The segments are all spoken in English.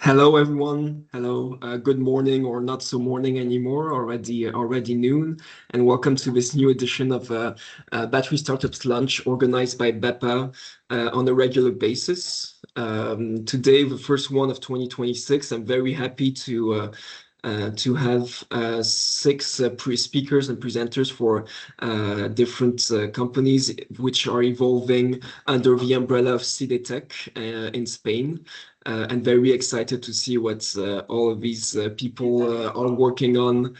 Hello, everyone. Hello. Good morning, or not so morning anymore. Already noon, and welcome to this new edition of Battery Startups Lunch, organized by BEPA on a regular basis. Today, the first one of 2026. I'm very happy to have six speakers and presenters for different companies which are evolving under the umbrella of CIDETEC in Spain. And very excited to see what all of these people are working on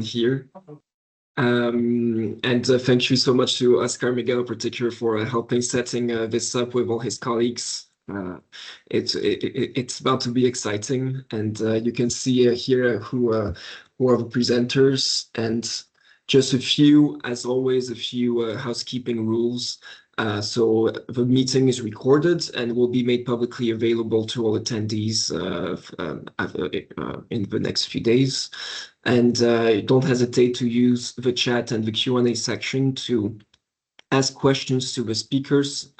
here. And thank you so much to Oscar Miguel in particular for helping setting this up with all his colleagues. It's about to be exciting, and you can see here who are the presenters, and just as always, a few housekeeping rules. So the meeting is recorded and will be made publicly available to all attendees in the next few days. And don't hesitate to use the chat and the Q&A section to ask questions to the speakers.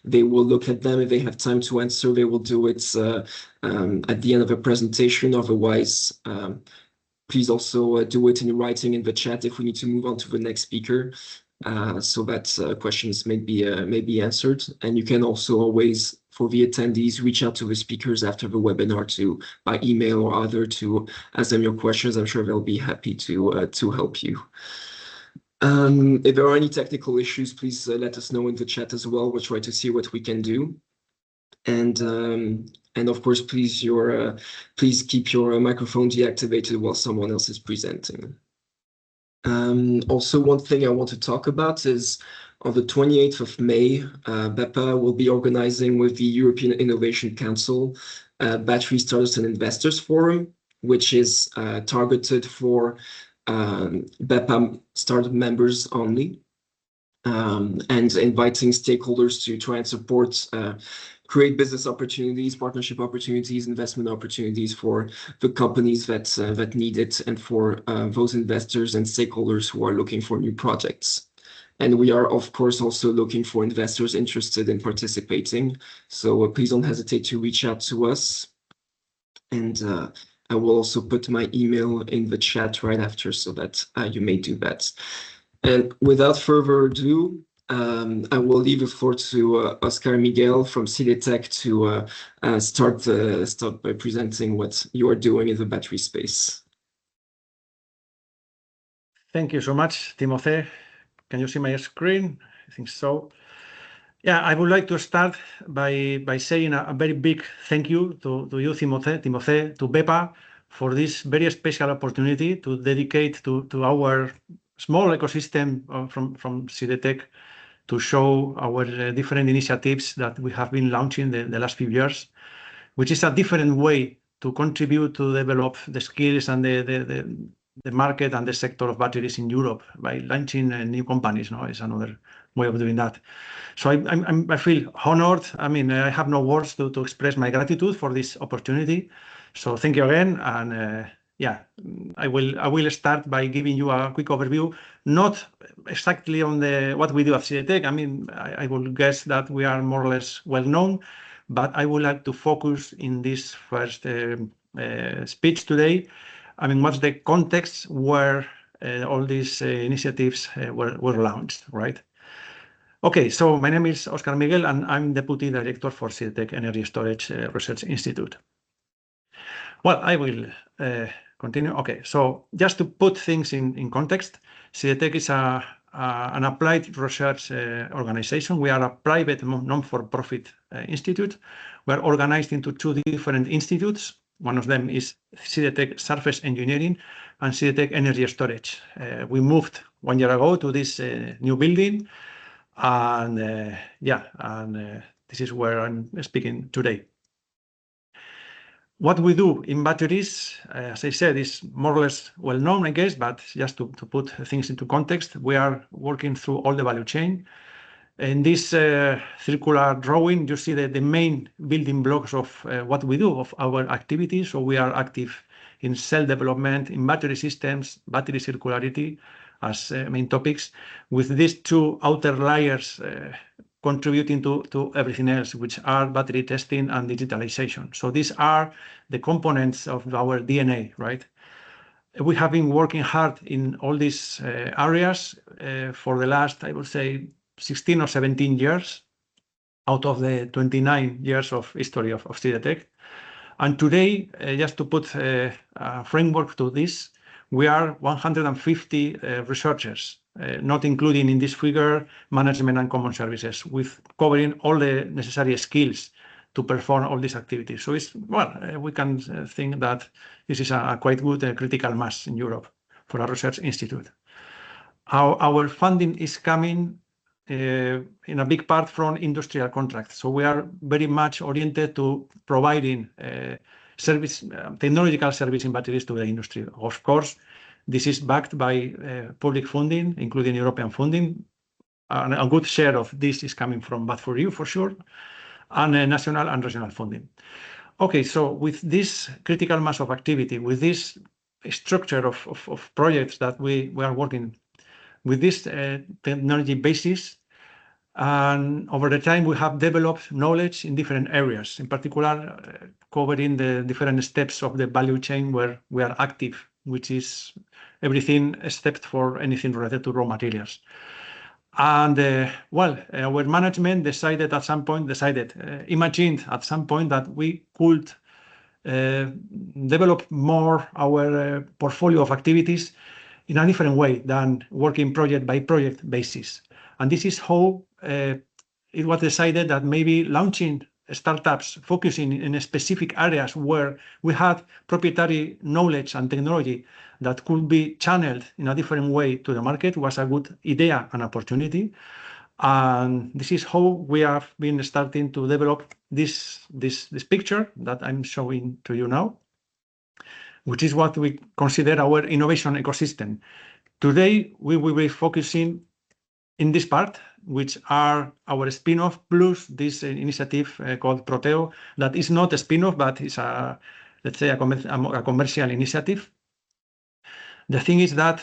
They will look at them. If they have time to answer, they will do it at the end of the presentation. Otherwise, please also do it in writing in the chat if we need to move on to the next speaker, so that questions may be answered. And you can also always, for the attendees, reach out to the speakers after the webinar by email or other to ask them your questions. I'm sure they'll be happy to help you. If there are any technical issues, please let us know in the chat as well. We'll try to see what we can do. And of course, please keep your microphone deactivated while someone else is presenting. Also, one thing I want to talk about is on the 28th of May, BEPA will be organizing with the European Innovation Council Battery Startups and Investors Forum, which is targeted for BEPA startup members only, and inviting stakeholders to try and support create business opportunities, partnership opportunities, investment opportunities for the companies that need it, and for those investors and stakeholders who are looking for new projects. And we are, of course, also looking for investors interested in participating. So please don't hesitate to reach out to us. And I will also put my email in the chat right after so that you may do that. And without further ado, I will leave the floor to Oscar Miguel from CIDETEC to start by presenting what you are doing in the battery space. Thank you so much, Timothée. Can you see my screen? I think so. Yeah, I would like to start by saying a very big thank you to you, Timothée, to BEPA, for this very special opportunity to dedicate to our small ecosystem from CIDETEC to show our different initiatives that we have been launching the last few years, which is a different way to contribute to develop the skills and the market and the sector of batteries in Europe by launching new companies. No, it's another way of doing that. So I feel honored. I mean, I have no words to express my gratitude for this opportunity. So thank you again. And yeah, I will start by giving you a quick overview, not exactly on what we do at CIDETEC. I mean, I will guess that we are more or less well known, but I would like to focus in this first speech today. I mean, what's the context where all these initiatives were launched, right? Okay, so my name is Oscar Miguel, and I'm Deputy Director for CIDETEC Energy Storage Research Institute. Well, I will continue. Okay, so just to put things in context, CIDETEC is an applied research organization. We are a private non-for-profit institute. We are organized into two different institutes. One of them is CIDETEC Surface Engineering and CIDETEC Energy Storage. We moved 1 year ago to this new building, and this is where I'm speaking today. What we do in batteries, as I said, is more or less well known, I guess, but just to put things into context, we are working through all the value chain. In this circular drawing, you see the main building blocks of what we do, of our activities. So we are active in cell development, in battery systems, battery circularity as main topics, with these two outer layers contributing to everything else, which are battery testing and digitalization. So these are the components of our DNA, right? We have been working hard in all these areas for the last, I would say, 16 or 17 years out of the 29 years of history of CIDETEC. And today, just to put a framework to this, we are 150 researchers, not including in this figure management and common services, with covering all the necessary skills to perform all these activities. So it's, well, we can think that this is a quite good critical mass in Europe for a research institute. Our funding is coming in a big part from industrial contracts. So we are very much oriented to providing service, technological service in batteries to the industry. Of course, this is backed by public funding, including European funding. And a good share of this is coming from Bat4U for sure, and national and regional funding. Okay, so with this critical mass of activity, with this structure of projects that we are working with this technology basis, and over the time we have developed knowledge in different areas, in particular covering the different steps of the value chain where we are active, which is everything except for anything related to raw materials. And well, our management imagined at some point that we could develop more our portfolio of activities in a different way than working project by project basis. And this is how it was decided that maybe launching startups focusing in specific areas where we had proprietary knowledge and technology that could be channeled in a different way to the market was a good idea and opportunity. And this is how we have been starting to develop this picture that I'm showing to you now, which is what we consider our innovation ecosystem. Today, we will be focusing in this part, which are our spin-off plus this initiative called Proteo, that is not a spin-off, but is a, let's say, a commercial initiative. The thing is that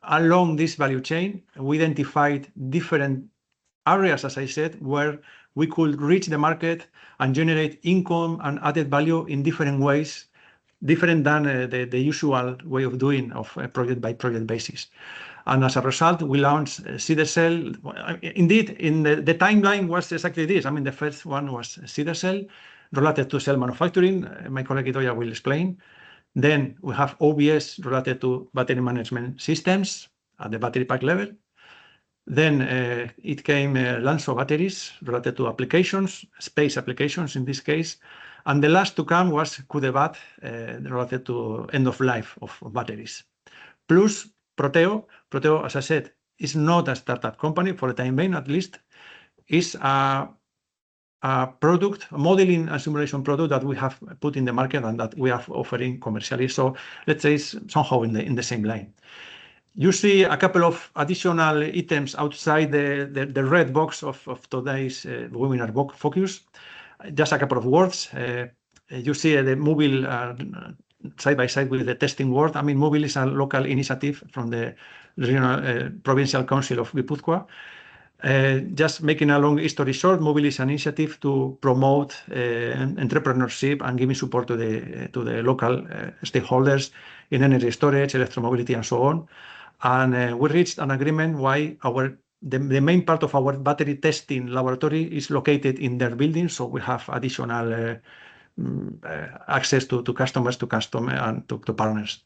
along this value chain, we identified different areas, as I said, where we could reach the market and generate income and added value in different ways, different than the usual way of doing of a project by project basis. And as a result, we launched SIDECELL. Indeed, in the timeline was exactly this. I mean, the first one was SIDECELL related to cell manufacturing. My colleague Idoia will explain. Then we have OBS related to battery management systems at the battery pack level. Then it came LANSO batteries related to applications, space applications in this case. And the last to come was CuDeBat related to end of life of batteries. Plus Proteo. Proteo, as I said, is not a startup company for the time being, at least. Is a product, a modeling and simulation product that we have put in the market and that we are offering commercially. So let's say it's somehow in the same line. You see a couple of additional items outside the red box of today's webinar focus. Just a couple of words. You see the mobile side by side with the testing world. I mean, mobile is a local initiative from the regional provincial council of Guipúzcoa. Just making a long story short, mobile is an initiative to promote entrepreneurship and giving support to the local stakeholders in energy storage, electromobility, and so on. And we reached an agreement why the main part of our battery testing laboratory is located in their building, so we have additional access to customers, and to partners.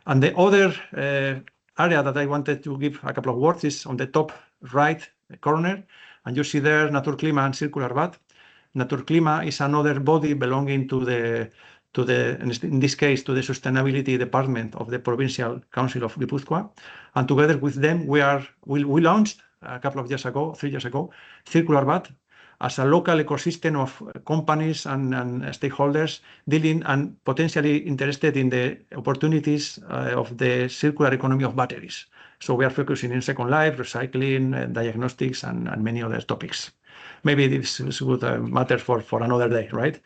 And the other area that I wanted to give a couple of words is on the top right corner, and you see there Naturklima and CircularBat. Naturklima is another body belonging to the in this case to the sustainability department of the provincial council of Guipúzcoa, and together with them we launched a couple of years ago, 3 years ago, CircularBat as a local ecosystem of companies and stakeholders dealing and potentially interested in the opportunities of the circular economy of batteries. So we are focusing in second life, recycling, diagnostics, and many other topics. Maybe this is good matter for another day, right?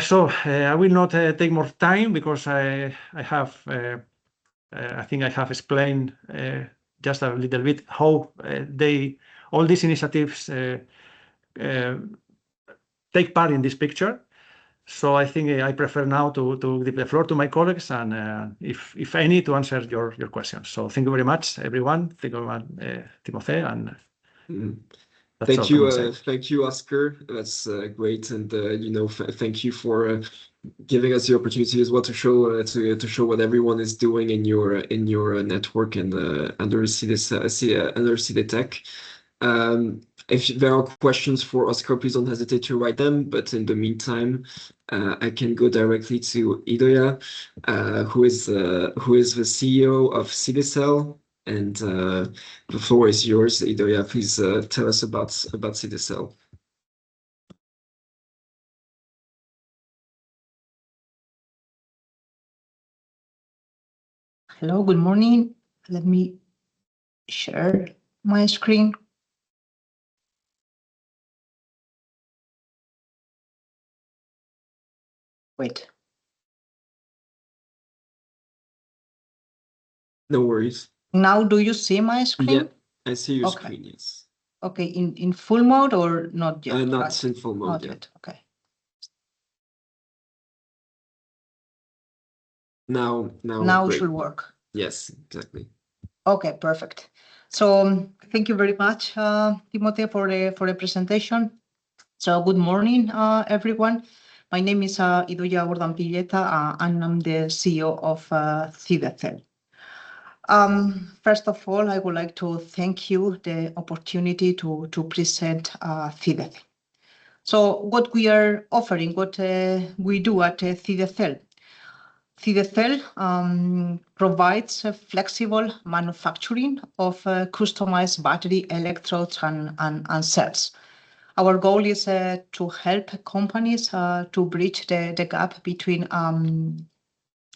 So I will not take more time because I think I have explained just a little bit how they all these initiatives take part in this picture. So I think I prefer now to give the floor to my colleagues and if any, to answer your questions. So thank you very much, everyone. Thank you very much, Timothée, and that's all from my side. Thank you, Oscar. That's great, and thank you for giving us the opportunity as well to show what everyone is doing in your network and under CDTech. If there are questions for Oscar, please don't hesitate to write them. But in the meantime, I can go directly to Idoia, who is the CEO of CDSL, and the floor is yours, Idoia. Please tell us about CDSL. Hello, good morning. Let me share my screen. Wait. No worries. Now, do you see my screen? Yeah, I see your screen, yes. Okay, in full mode or not yet? Not in full mode not yet. Okay. Now it should work. Yes, exactly. Okay, perfect. So thank you very much, Timothée, for the presentation. So good morning, everyone. My name is Idoia Ordán-Pilleta, and I'm the CEO of CDSL. First of all, I would like to thank you the opportunity to present CDSL. So what we are offering, what we do at CDSL. CDSL provides flexible manufacturing of customized battery electrodes and cells. Our goal is to help companies to bridge the gap between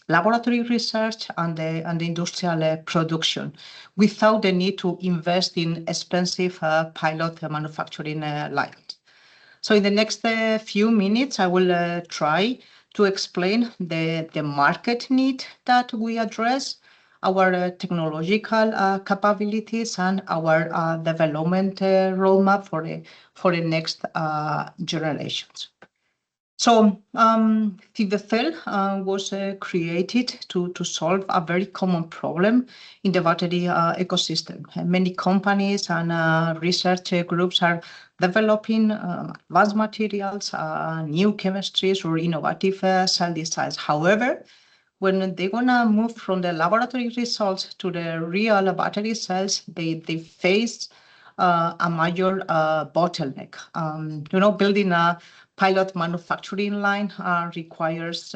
laboratory research and the industrial production without the need to invest in expensive pilot manufacturing lines. So in the next few minutes, I will try to explain the market need that we address, our technological capabilities, and our development roadmap for the next generations. So CDSL was created to solve a very common problem in the battery ecosystem. Many companies and research groups are developing advanced materials, new chemistries, or innovative cell designs. However, when they're gonna move from the laboratory results to the real battery cells, they face a major bottleneck. Building a pilot manufacturing line requires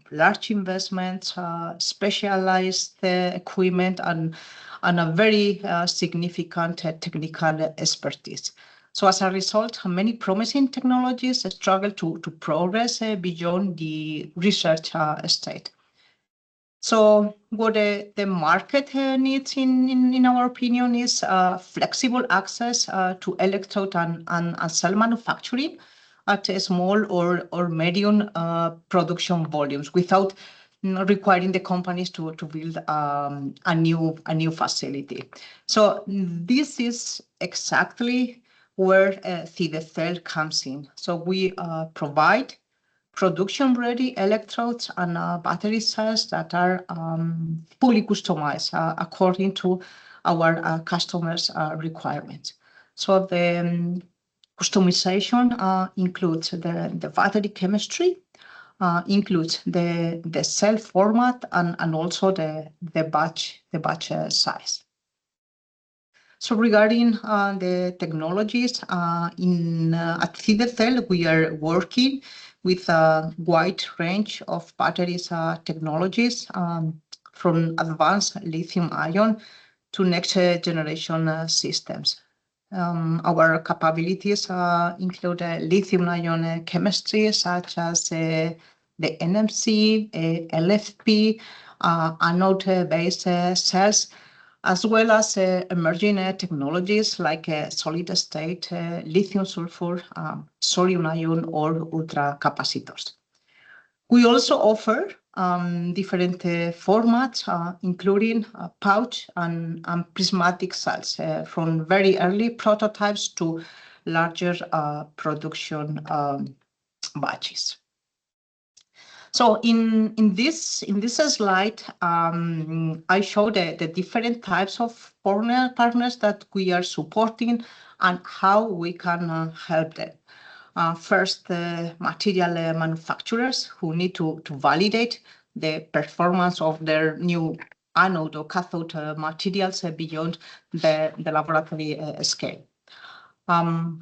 large investments, specialized equipment, and a very significant technical expertise. So as a result, many promising technologies struggle to progress beyond the research state. So what the market needs, in our opinion, is flexible access to electrode and cell manufacturing at small or medium production volumes without requiring the companies to build a new facility. So this is exactly where CDSL comes in. So we provide production-ready electrodes and battery cells that are fully customized according to our customers' requirements. So the customization includes the battery chemistry, includes the cell format, and also the batch size. So regarding the technologies, at CDSL, we are working with a wide range of batteries technologies, from advanced lithium-ion to next-generation systems. Our capabilities include lithium-ion chemistry, such as the NMC, LFP, anode-based cells, as well as emerging technologies like solid-state lithium-sulfur, sodium-ion, or ultracapacitors. We also offer different formats, including pouch and prismatic cells, from very early prototypes to larger production batches. So in this slide, I show the different types of partners that we are supporting and how we can help them. First, material manufacturers who need to validate the performance of their new anode or cathode materials beyond the laboratory scale.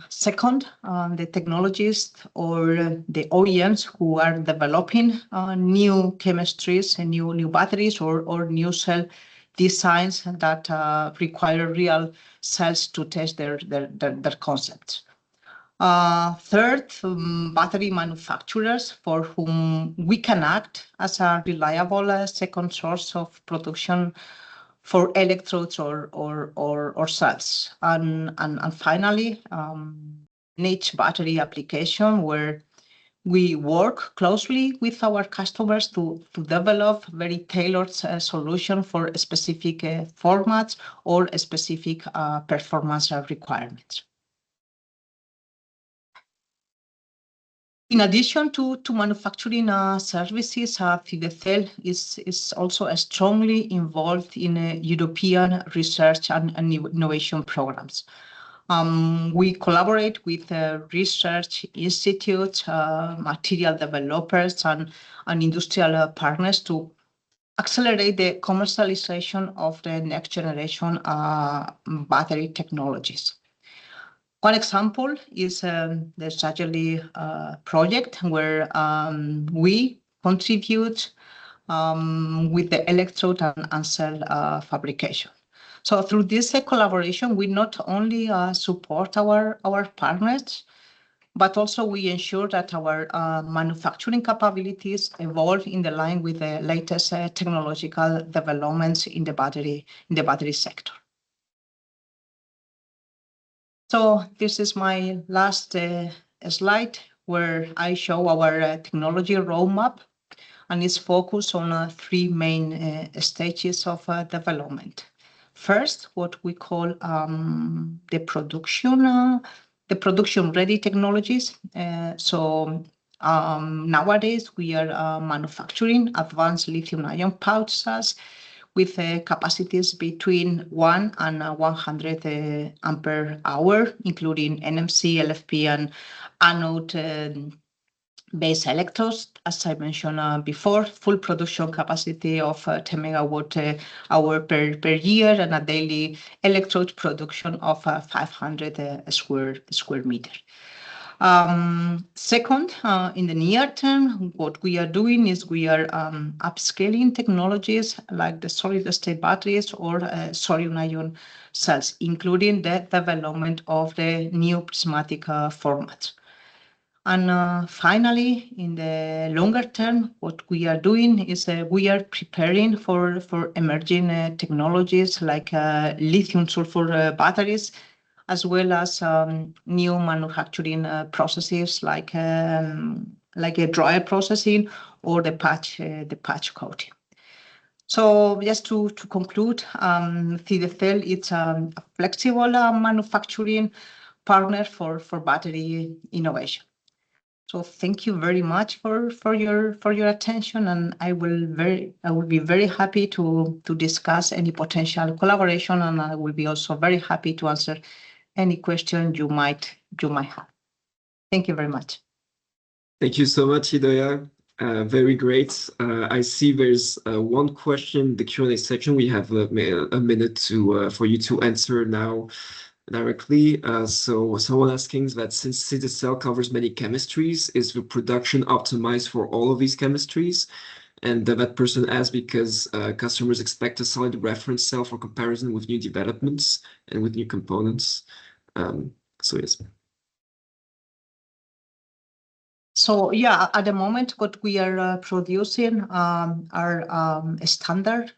Second, the technologists or the OEMs who are developing new chemistries and new batteries or new cell designs that require real cells to test their concepts. Third, battery manufacturers for whom we can act as a reliable second source of production for electrodes or cells. And finally, niche battery application where we work closely with our customers to develop very tailored solution for specific formats or specific performance requirements. In addition to manufacturing services, FIDECEL is also strongly involved in European research and innovation programs. We collaborate with research institutes, material developers, and industrial partners to accelerate the commercialization of the next generation battery technologies. One example is the Sajerli project, where we contribute with the electrode and cell fabrication. So through this collaboration, we not only support our partners, but also we ensure that our manufacturing capabilities evolve in the line with the latest technological developments in the battery sector. So this is my last slide, where I show our technology roadmap, and it's focused on three main stages of development. First, what we call the production-ready technologies. Nowadays we are manufacturing advanced lithium-ion pouch cells with capacities between 1 and 100 ampere hour, including NMC, LFP, and anode base electrodes. As I mentioned before, full production capacity of 10 megawatt hour per year, and a daily electrode production of 500 square meter. Second, in the near term, what we are doing is we are upscaling technologies like the solid-state batteries or sodium-ion cells, including the development of the new prismatic formats. And finally, in the longer term, what we are doing is we are preparing for emerging technologies like lithium-sulfur batteries, as well as new manufacturing processes like a dryer processing or the patch coating. So just to conclude, FIDECEL is a flexible manufacturing partner for battery innovation. So thank you very much for your attention, and I will be very happy to discuss any potential collaboration, and I will be also very happy to answer any question you might have. Thank you very much. Thank you so much, Idoia. Very great. I see there's one question in the Q&A section. We have a minute for you to answer now directly. So someone asking that since FIDECEL covers many chemistries, is the production optimized for all of these chemistries? And that person asked because customers expect a solid reference cell for comparison with new developments and with new components. So yes. So yeah, at the moment, what we are producing are standard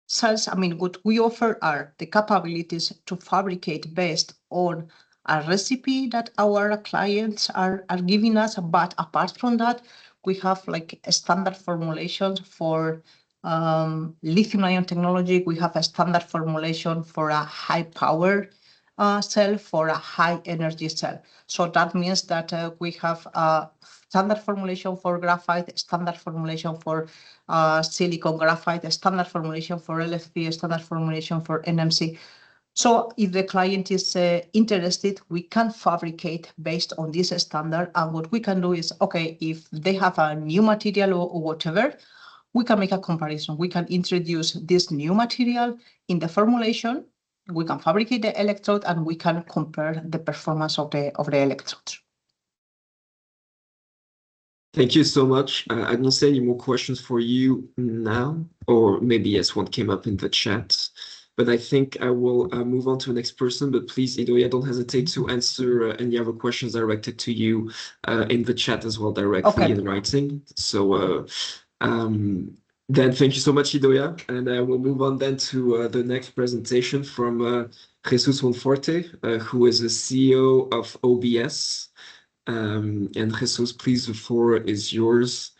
cells. I mean, what we offer are the capabilities to fabricate based on a recipe that our clients are giving us. But apart from that, we have like a standard formulations for lithium-ion technology. We have a standard formulation for a high power cell, for a high energy cell. So that means that we have a standard formulation for graphite, standard formulation for silicon graphite, a standard formulation for LFP, a standard formulation for NMC. So if the client is interested, we can fabricate based on this standard. And what we can do is, okay, if they have a new material or whatever, we can make a comparison. We can introduce this new material in the formulation. We can fabricate the electrode and we can compare the performance of the electrodes. Thank you so much. I don't see any more questions for you now, or maybe yes, one came up in the chat. But I think I will move on to the next person. But please, Idoia, don't hesitate to answer any other questions directed to you in the chat as well, directly in writing. So then thank you so much, Idoia. And we'll move on then to the next presentation from Jesus Monforte, who is the CEO of OBS. And Jesus, please, the floor is yours.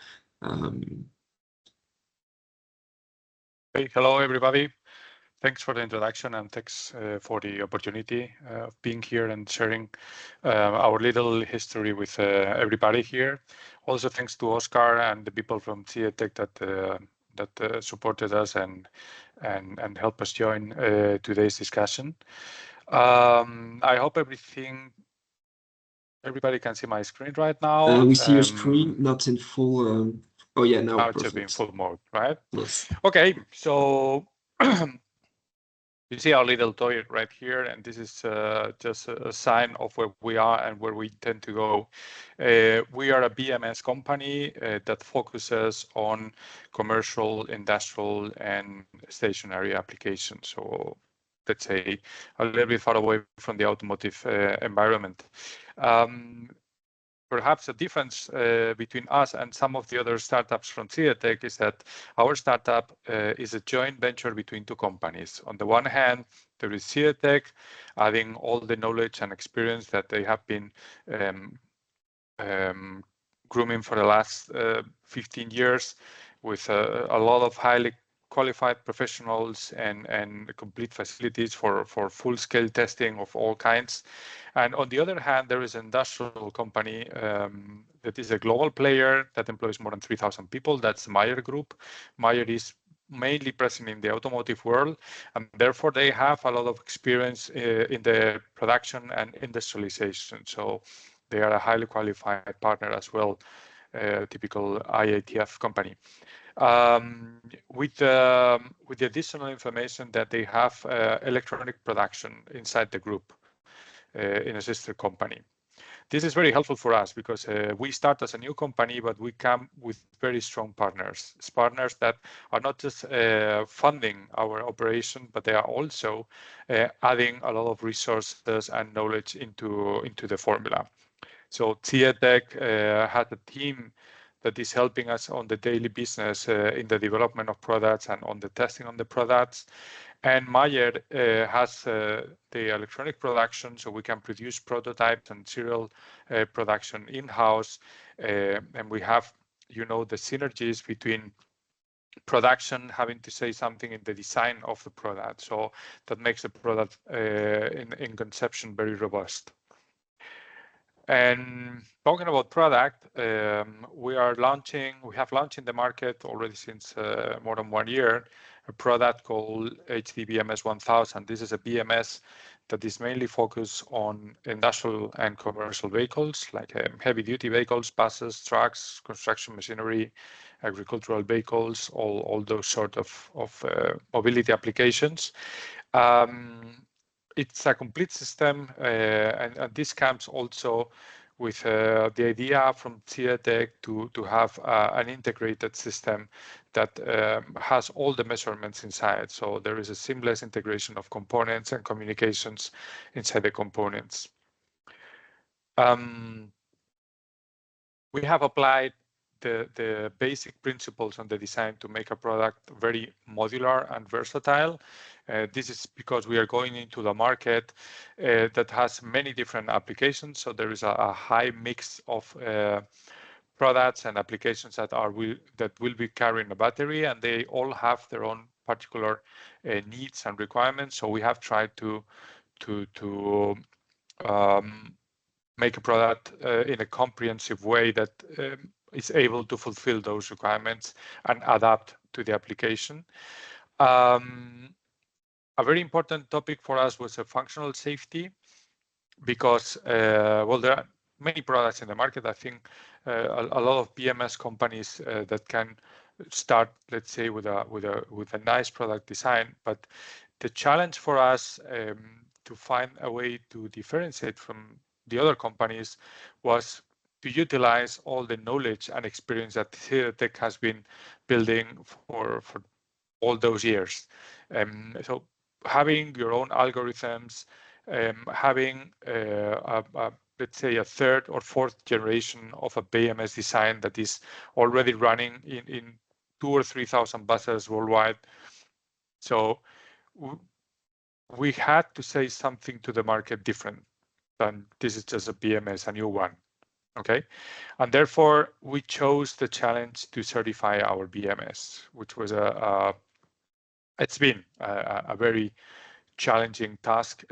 Hey, hello, everybody. Thanks for the introduction and thanks for the opportunity of being here and sharing our little history with everybody here. Also, thanks to Oscar and the people from CIETEC that supported us and helped us join today's discussion. I hope everybody can see my screen right now. We see your screen, not in full. Oh yeah, now it should be in full mode, right? Yes. Okay, so you see our little toy right here, and this is just a sign of where we are and where we intend to go. We are a BMS company that focuses on commercial, industrial, and stationary applications. So let's say a little bit far away from the automotive environment. Perhaps the difference between us and some of the other startups from CIETEC is that our startup is a joint venture between two companies. On the one hand, there is CIETEC adding all the knowledge and experience that they have been grooming for the last 15 years with a lot of highly qualified professionals and complete facilities for full-scale testing of all kinds. And on the other hand, there is an industrial company that is a global player that employs more than 3,000 people. That's Meyer Group. Meyer is mainly present in the automotive world, and therefore they have a lot of experience in the production and industrialization. So they are a highly qualified partner as well, typical IATF company. With the additional information that they have electronic production inside the group in a sister company. This is very helpful for us because we start as a new company, but we come with very strong partners. It's partners that are not just funding our operation, but they are also adding a lot of resources and knowledge into the formula. So CIETEC has a team that is helping us on the daily business in the development of products and on the testing on the products. And Meyer has the electronic production, so we can produce prototypes and serial production in-house. And we have, the synergies between production having to say something in the design of the product. So that makes the product in conception very robust. And talking about product, we have launched in the market already since more than 1 year, a product called HD BMS 1000. This is a BMS that is mainly focused on industrial and commercial vehicles, like heavy duty vehicles, buses, trucks, construction machinery, agricultural vehicles, all those sort of mobility applications. It's a complete system, and this comes also with the idea from CIETEC to have an integrated system that has all the measurements inside. So there is a seamless integration of components and communications inside the components. We have applied the basic principles on the design to make a product very modular and versatile. This is because we are going into the market that has many different applications. So there is a high mix of products and applications that will be carrying a battery, and they all have their own particular needs and requirements. So we have tried to make a product in a comprehensive way that is able to fulfill those requirements and adapt to the application. A very important topic for us was functional safety, because well, there are many products in the market. I think a lot of BMS companies that can start, let's say, with a nice product design, but the challenge for us to find a way to differentiate from the other companies was to utilize all the knowledge and experience that Ceratec has been building for all those years. So having your own algorithms, having let's say a third or fourth generation of a BMS design that is already running in 2,000 or 3,000 buses worldwide. So we had to say something to the market different than this is just a BMS, a new one. Okay, and therefore we chose the challenge to certify our BMS, which was it's been a very challenging task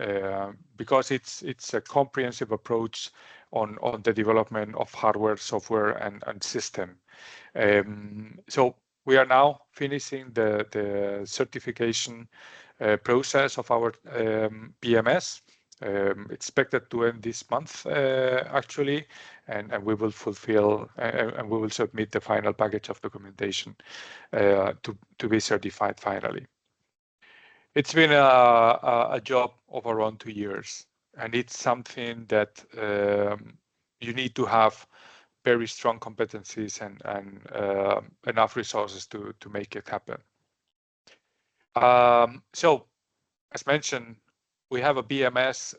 because it's a comprehensive approach on the development of hardware, software, and system. So we are now finishing the certification process of our BMS. Expected to end this month actually, and we will fulfill and we will submit the final package of documentation to be certified finally. It's been a job of around 2 years, and it's something that you need to have very strong competencies and enough resources to make it happen. So, as mentioned, we have a BMS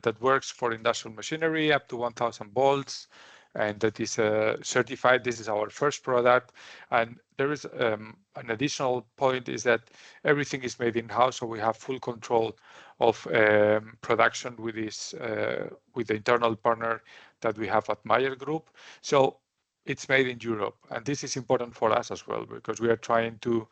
that works for industrial machinery up to 1,000 volts, and that is certified. This is our first product, and there is an additional point is that everything is made in-house, so we have full control of production with this with the internal partner that we have at Meyer Group. So it's made in Europe, and this is important for us as well, because we are trying to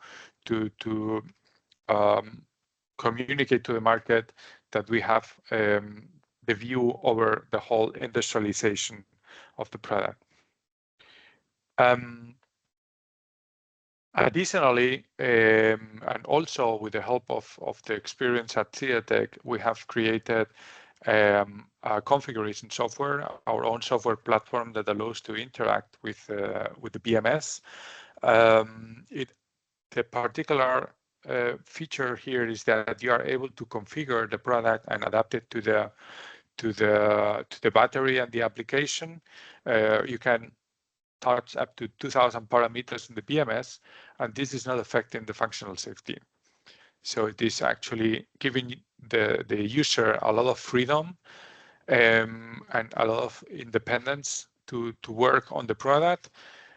communicate to the market that we have the view over the whole industrialization of the product. Additionally, and also with the help of the experience at Ceratec, we have created a configuration software, our own software platform that allows to interact with the BMS. The particular feature here is that you are able to configure the product and adapt it to the battery and the application. You can touch up to 2,000 parameters in the BMS, and this is not affecting the functional safety. So it is actually giving the user a lot of freedom and a lot of independence to work on the product,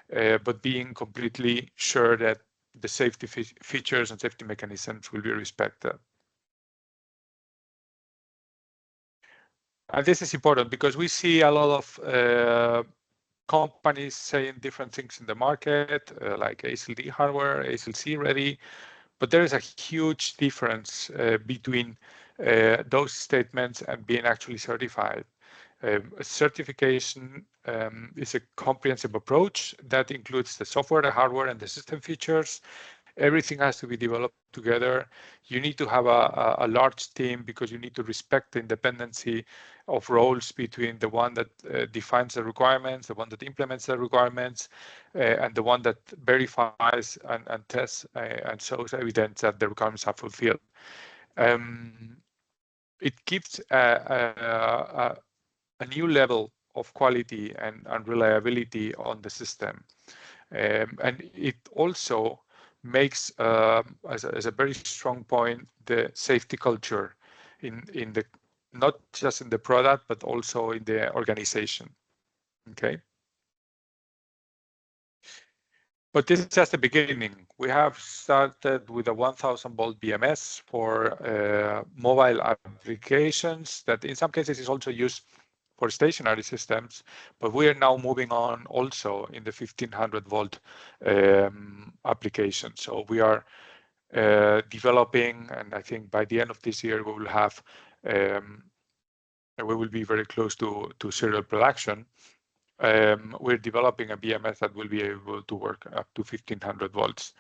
but being completely sure that the safety features and safety mechanisms will be respected. And this is important because we see a lot of companies saying different things in the market, like ASIL-D hardware, ASIL-C ready, but there is a huge difference between those statements and being actually certified. Certification is a comprehensive approach that includes the software, the hardware, and the system features. Everything has to be developed together. You need to have a large team because you need to respect the independency of roles between the one that defines the requirements, the one that implements the requirements, and the one that verifies and tests and shows evidence that the requirements are fulfilled. It gives a new level of quality and reliability on the system. And it also makes, as a very strong point, the safety culture in the, not just in the product, but also in the organization. Okay. But this is just the beginning. We have started with a 1,000 volt BMS for mobile applications that in some cases is also used for stationary systems, but we are now moving on also in the 1500 volt application. So we are developing, and I think by the end of this year we will have we will be very close to serial production. We're developing a BMS that will be able to work up to 1500 volts.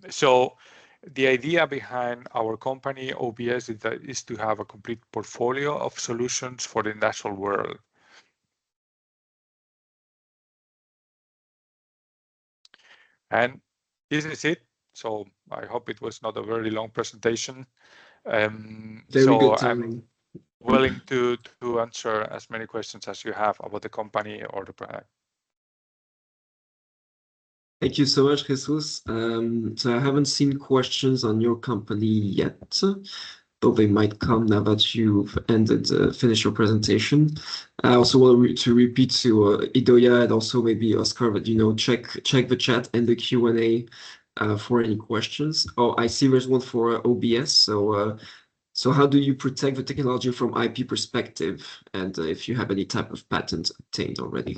So the idea behind our company OBS is to have a complete portfolio of solutions for the industrial world. And this is it. So I hope it was not a very long presentation. Very so good timing. I'm willing to answer as many questions as you have about the company or the product. Thank you so much, Jesus. So I haven't seen questions on your company yet, though they might come now that you've finished your presentation. I also want to repeat to Idoia and also maybe Oscar that, check the chat and the Q&A for any questions. Oh, I see there's one for OBS. So how do you protect the technology from IP perspective, and if you have any type of patent obtained already?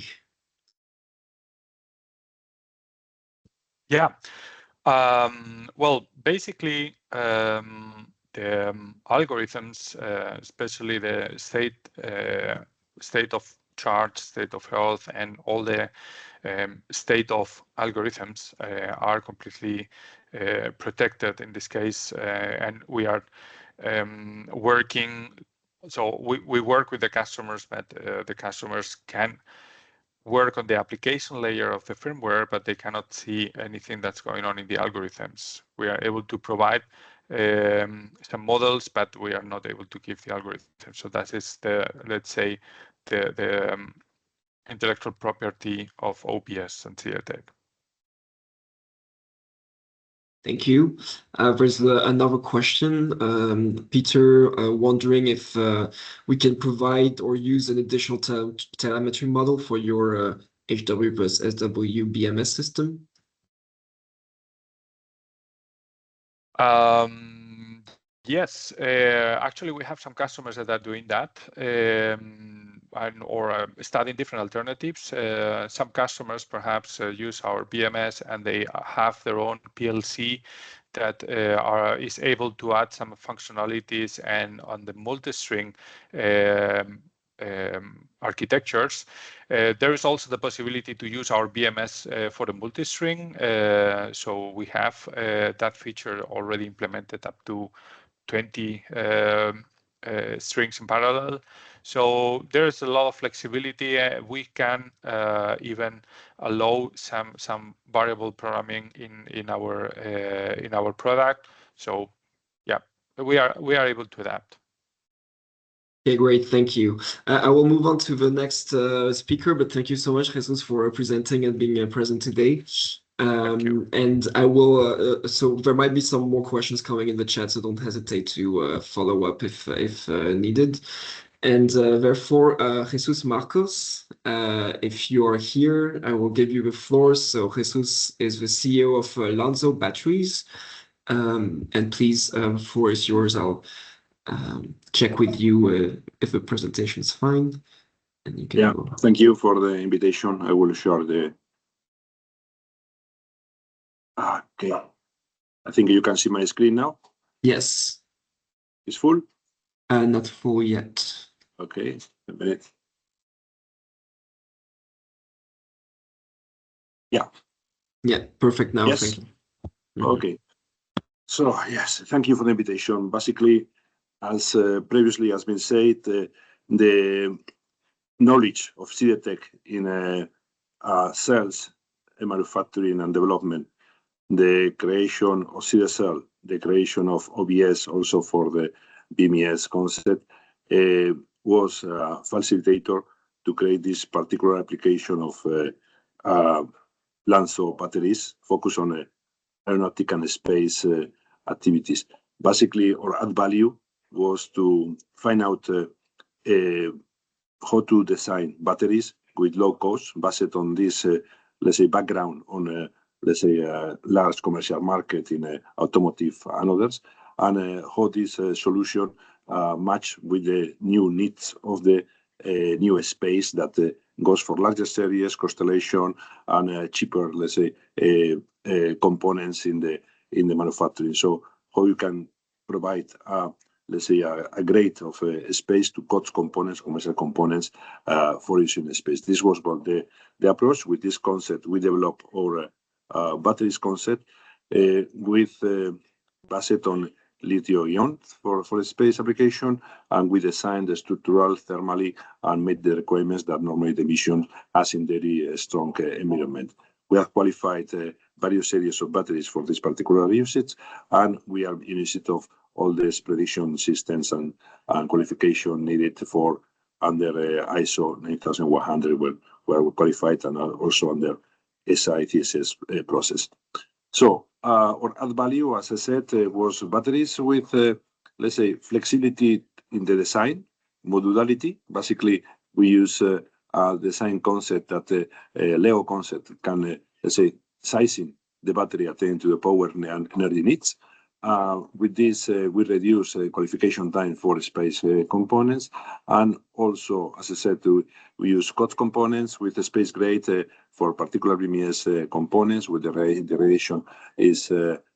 Yeah. Well, basically, the algorithms, especially the state of charge, state of health, and all the state of algorithms are completely protected in this case, and we are working. So we work with the customers, but the customers can work on the application layer of the firmware, but they cannot see anything that's going on in the algorithms. We are able to provide some models, but we are not able to give the algorithm. So that is the, let's say, the intellectual property of OBS and CIATEC. Thank you. There's another question. Peter wondering if we can provide or use an additional telemetry model for your HW plus SW BMS system. Yes, actually we have some customers that are doing that or studying different alternatives. Some customers perhaps use our BMS and they have their own PLC that is able to add some functionalities, and on the multi-string architectures, there is also the possibility to use our BMS for the multi-string. So we have that feature already implemented up to 20 strings in parallel. So there's a lot of flexibility. We can even allow some variable programming in our product. So yeah, we are able to adapt. Okay, great. Thank you. I will move on to the next speaker, but thank you so much, Jesus, for presenting and being present today. And I will, so there might be some more questions coming in the chat, so don't hesitate to follow up if needed. And therefore, Jesus Marcos, if you are here, I will give you the floor. So Jesus is the CEO of Lanzo Batteries. And please, the floor is yours. I'll check with you if the presentation is fine. And you can go. Thank you for the invitation. I will share the... Okay. I think you can see my screen now. Yes. It's full? Not full yet. Okay, a minute. Yeah. Yeah, perfect now. Yes. Thank you. Okay. So, yes, thank you for the invitation. Basically, as previously has been said, the knowledge of CIATEC in cells, manufacturing and development, the creation of CDSL, the creation of OBS also for the BMS concept, was a facilitator to create this particular application of Lanzo batteries, focus on aeronautic and space activities. Basically, our add value was to find out how to design batteries with low cost, based on this, let's say, background on, let's say, a large commercial market in automotive and others, and how this solution match with the new needs of the new space that goes for larger series, constellation, and cheaper, let's say, components in the manufacturing. So how you can provide, let's say, a grade of space to cut components, commercial components for using space. This was about the approach. With this concept, we developed our batteries concept with based on lithium-ion for space application, and we designed the structural thermally and made the requirements that normally the mission has in very strong environment. We have qualified various series of batteries for this particular usage, and we are in usage of all these prediction systems and qualification needed for under ISO 9100, where we qualified, and also under SITSS process. So our add value, as I said, was batteries with, let's say, flexibility in the design, modularity. Basically, we use a design concept that Lego concept can, let's say, sizing the battery attending to the power and energy needs. With this, we reduce qualification time for space components, and also, as I said, we use COTS components with the space grade for particular BMS components. With the radiation is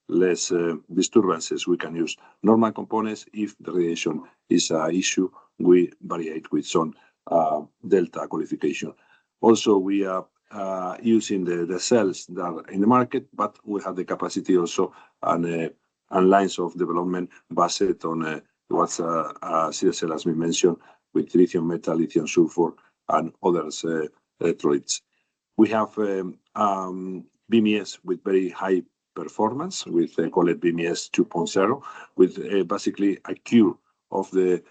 less disturbances. We can use normal components. If the radiation is an issue, we variate with some delta qualification. Also, we are using the cells that are in the market, but we have the capacity also and lines of development based on what CSL has been mentioned with lithium metal, lithium sulfur, and others electrolytes. We have BMS with very high performance, with call it BMS 2.0, with basically a cure of the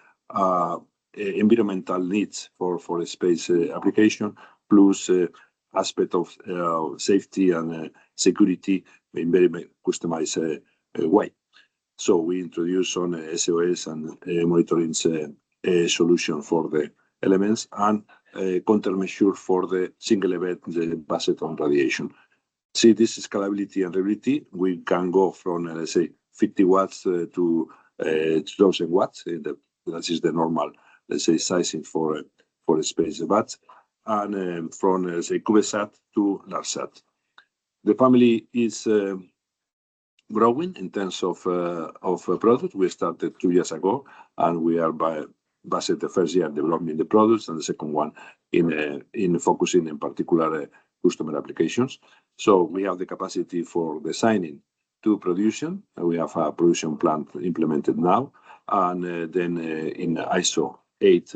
environmental needs for a space application, plus aspect of safety and security in very customized way. So we introduce some SOS and monitoring solution for the elements, and countermeasure for the single event based on radiation. See this scalability and reliability. We can go from, let's say, 50 watts to 2000 watts. That is the normal, let's say, sizing for a space batch, and from, let's say, CubeSat to LargeSat. The family is growing in terms of product. We started 2 years ago, and we are based the first year developing the products, and the second one in focusing in particular customer applications. So we have the capacity for designing to production. We have a production plant implemented now, and then in ISO 8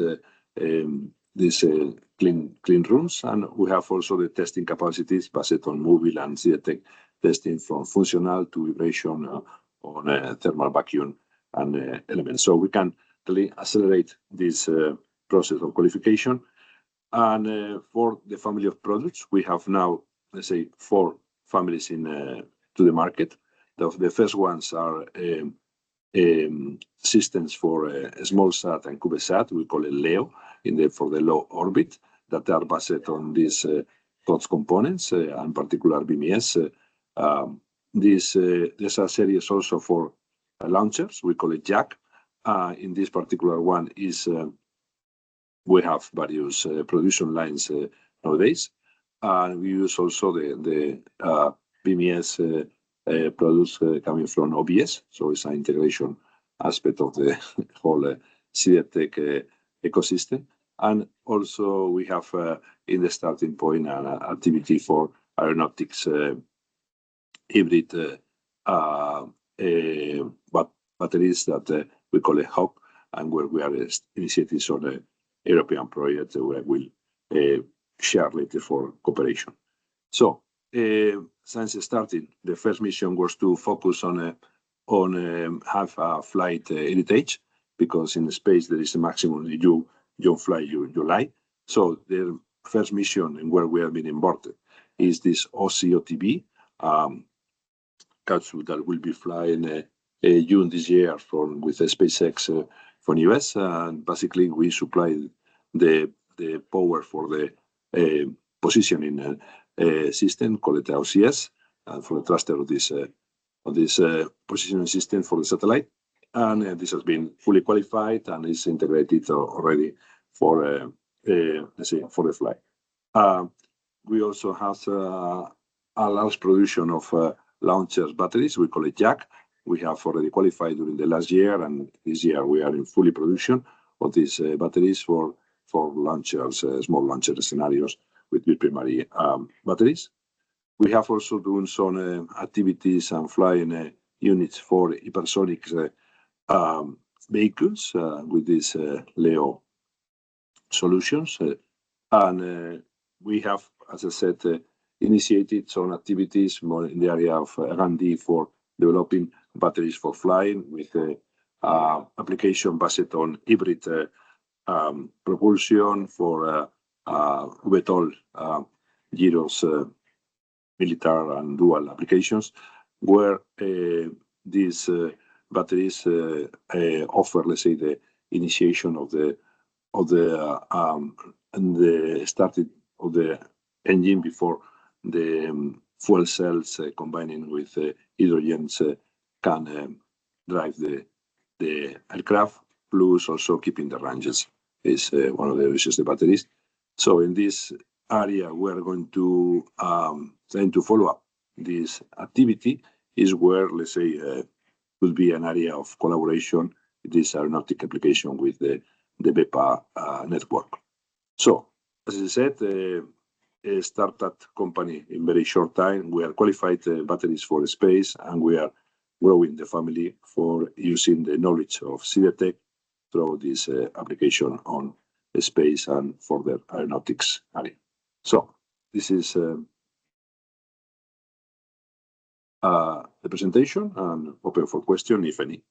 these clean rooms, and we have also the testing capacities based on mobile and CDTech testing from functional to vibration on thermal vacuum and elements. So we can really accelerate this process of qualification. And for the family of products, we have now, let's say, 4 families to the market. The first ones are systems for small sat and CubeSat. We call it LEO for the low orbit, that are based on these COTS components, and particular BMS. There's a series also for launchers. We call it Jack. In this particular one is we have various production lines nowadays, and we use also the BMS products coming from OBS. So it's an integration aspect of the whole CDTech ecosystem. And also we have in the starting point an activity for aeronautics hybrid batteries that we call a HOC, and where we are initiating on a European project where we'll share later for cooperation. So since starting, the first mission was to focus on have a flight heritage, because in space there is a maximum you fly, you lie. So the first mission and where we have been embarked is this OCOTB capsule that will be flying June this year with SpaceX from US, and basically we supply the power for the positioning system, call it OCS, for the thruster of this positioning system for the satellite. And this has been fully qualified and is integrated already for let's say, for the flight. We also have a large production of launchers batteries. We call it Jack. We have already qualified during the last year, and this year we are in fully production of these batteries for launchers, small launcher scenarios with primary batteries. We have also done some activities and flying units for hypersonic vehicles with these LEO solutions. And we have, as I said, initiated some activities more in the area of R&D for developing batteries for flying with application based on hybrid propulsion for VTOL gyros, military and dual applications, where these batteries offer, let's say, the initiation of the starting of the engine before the fuel cells combining with hydrogens can drive the aircraft, plus also keeping the ranges is one of the uses of the batteries. So in this area, we're going to trying to follow up this activity is where, let's say, could be an area of collaboration, this aeronautic application with the BEPA network. So, as I said, a startup company in very short time. We are qualified batteries for space, and we are growing the family for using the knowledge of CDTech through this application on space and for the aeronautics area. So this is the presentation, and open for question if any.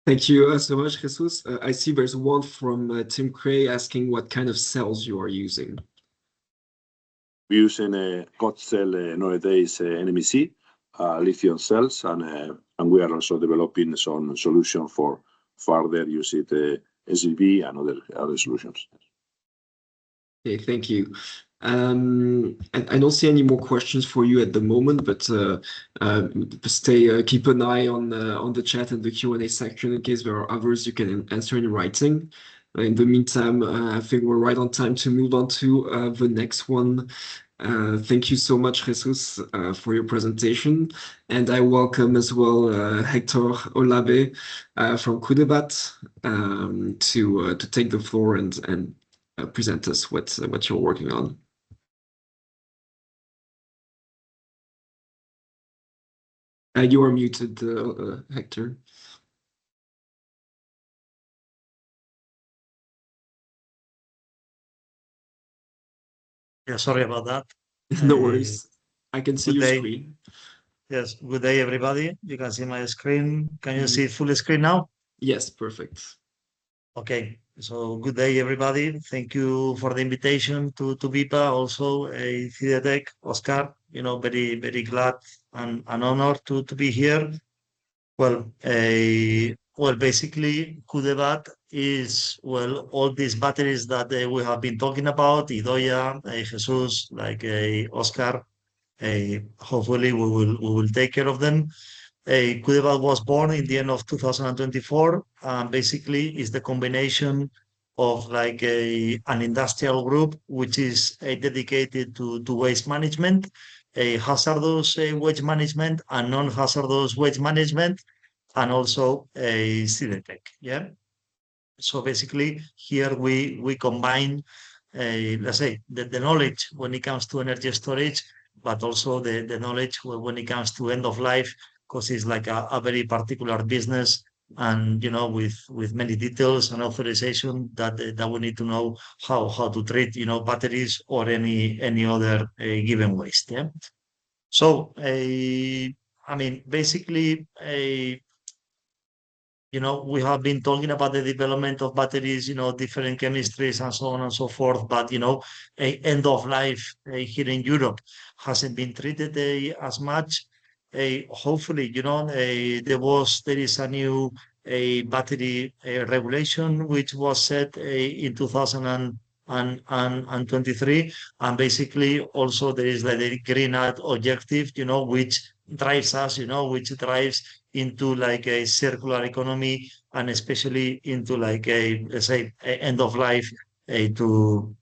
Thank you so much, Jesus. I see there's one from Tim Cray asking what kind of cells you are using. We're using a COT cell nowadays, NMC, lithium cells, and we are also developing some solution for further use it SGB and other solutions. Okay, thank you. And I don't see any more questions for you at the moment, but keep an eye on the chat and the Q&A section in case there are others you can answer in writing. In the meantime, I think we're right on time to move on to the next one. Thank you so much, Jesus, for your presentation. And I welcome as well Hector Olabe from Kudebat to take the floor and present us what you're working on. You are muted, Hector. Yeah, sorry about that. No worries. I can see your screen. Yes, good day, everybody. You can see my screen. Can you see full screen now? Yes, perfect. Okay, so good day, everybody. Thank you for the invitation to BEPA. Also, CDTech, Oscar, very, very glad and honored to be here. Well, basically, Kudebat is, all these batteries that we have been talking about, Idoia, Jesus, like Oscar. Hopefully, we will take care of them. Kudebat was born in the end of 2024. Basically, is the combination of like an industrial group which is dedicated to waste management, hazardous waste management, and non-hazardous waste management, and also CDTech. Yeah. So basically, here we combine, let's say, the knowledge when it comes to energy storage, but also the knowledge when it comes to end of life, because it's like a very particular business, and with many details and authorization that we need to know how to treat batteries or any other given waste. Yeah. So I mean, basically we have been talking about the development of batteries, different chemistries and so on and so forth, but end of life here in Europe hasn't been treated as much. Hopefully, there is a new battery regulation which was set in 2023, and basically also there is like the green art objective, which drives us, which drives into like a circular economy, and especially into like let's say, end of life to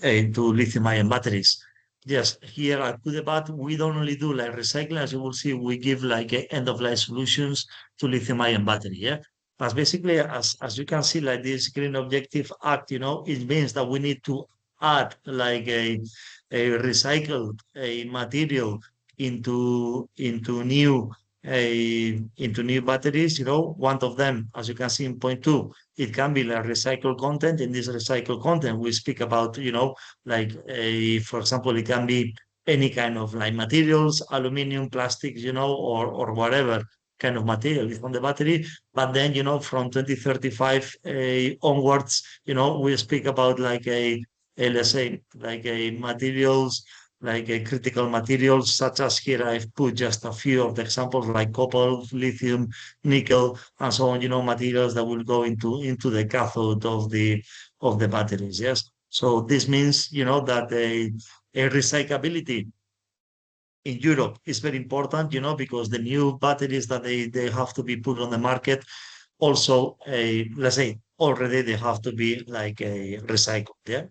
lithium-ion batteries. Yes, here at Kudebat, we don't only do like recycling, as you will see, we give like end-of-life solutions to lithium-ion battery. Yeah, but basically, as you can see, like this Green Objective Act, it means that we need to add like a recycled material into new batteries. One of them, as you can see in point 2, it can be like recycled content. In this recycled content, we speak about, like for example, it can be any kind of like materials, aluminum, plastics, or whatever kind of material is on the battery. But then, from 2035 onwards, we speak about like let's say, like materials, like critical materials, such as here I've put just a few of the examples like copper, lithium, nickel, and so on, materials that will go into the cathode of the batteries. Yes. So this means, that a recyclability in Europe is very important, because the new batteries that they have to be put on the market also, let's say, already they have to be like recycled. Yeah.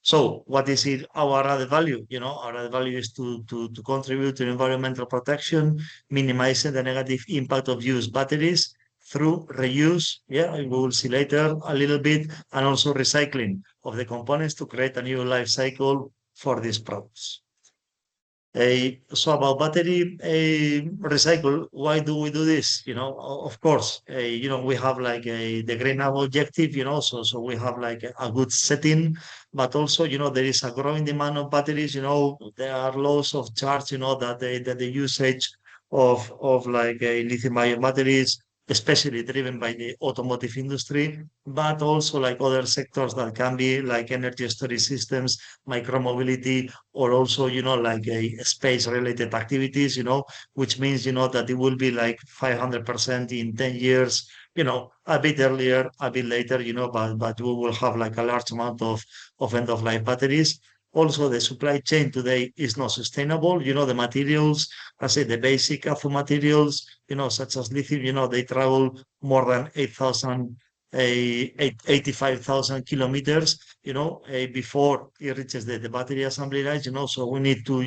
So what is it? Our added value, our added value is to contribute to environmental protection, minimizing the negative impact of used batteries through reuse. Yeah, we will see later a little bit, and also recycling of the components to create a new life cycle for these products. So about battery recycle, why do we do this? Of course, we have like the Green Objective, so we have like a good setting, but also, there is a growing demand of batteries. There are laws of charge, that the usage of like lithium-ion batteries, especially driven by the automotive industry, but also like other sectors that can be like energy storage systems, micromobility, or also, like space-related activities, which means, that it will be like 500% in 10 years, a bit earlier, a bit later, but we will have like a large amount of end-of-life batteries. Also, the supply chain today is not sustainable. The materials, I say the basic cathode materials, such as lithium, they travel more than 85,000 kilometers, before it reaches the battery assembly lines, so we need to,